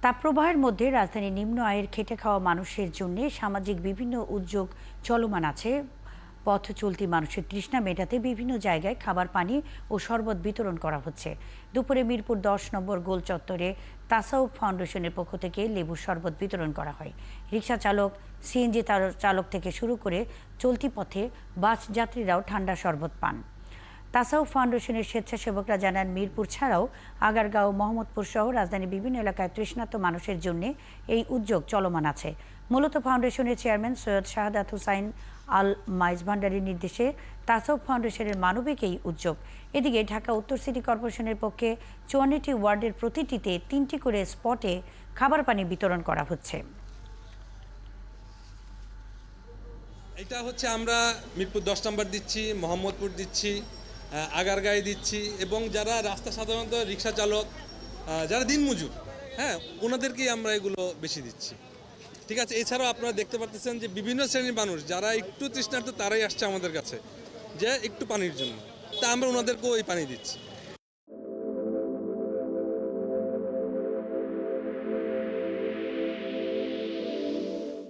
তাপপ্রবাহের মধ্যে রাজধানীর নিম্ন আয়ের খেটে খাওয়া মানুষের জন্য সামাজিক বিভিন্ন উদ্যোগ চলমান আছে। পথ চলতি মানুষের তৃষ্ণা মেটাতে বিভিন্ন জায়গায় খাবার পানি ও শরবত বিতরণ করা হচ্ছে। দুপুরে মিরপুর 10 নম্বর গোল চত্বরে তাসাউফ ফাউন্ডেশনের পক্ষ থেকে লেবুর শরবত বিতরণ করা হয়। রিকশা চালক, সিএনজি চালক থেকে শুরু করে চলতি পথে বাস যাত্রীরাও ঠান্ডা শরবত পান। তাসাউফ ফাউন্ডেশনের স্বেচ্ছাসেবকরা জানান, মিরপুর ছাড়াও আগারগাঁও, মোহাম্মদপুর সহ রাজধানীর বিভিন্ন এলাকায় তৃষ্ণার্ত মানুষের জন্য এই উদ্যোগ চলমান আছে। মূলত ফাউন্ডেশনের চেয়ারম্যান সৈয়দ শাহাদাত হুসাইন আল মাইজ ভান্ডারীর নির্দেশে তাসাউফ ফাউন্ডেশনের মানবিক এই উদ্যোগ। এদিকে ঢাকা উত্তর সিটি কর্পোরেশনের পক্ষে 54টি ওয়ার্ডের প্রতিটিতে 3টি করে স্পটে খাবার পানি বিতরণ করা হচ্ছে। এটা হচ্ছে আমরা মিরপুর 10 নম্বর দিচ্ছি, মোহাম্মদপুর দিচ্ছি, আগারগাঁয়ে দিচ্ছি, এবং যারা রাস্তা সাধারণত রিক্সা চালক, যারা দিনমজুর, ওনাদেরকেই আমরা এগুলো বেশি দিচ্ছি। ঠিক আছে, এছাড়াও আপনারা দেখতে পাচ্ছেন যে বিভিন্ন শ্রেণীর মানুষ যারা একটু তৃষ্ণার্ত তারাই আসছে আমাদের কাছে যে একটু পানির জন্য, তা আমরা ওনাদেরকেও এই পানি দিচ্ছি।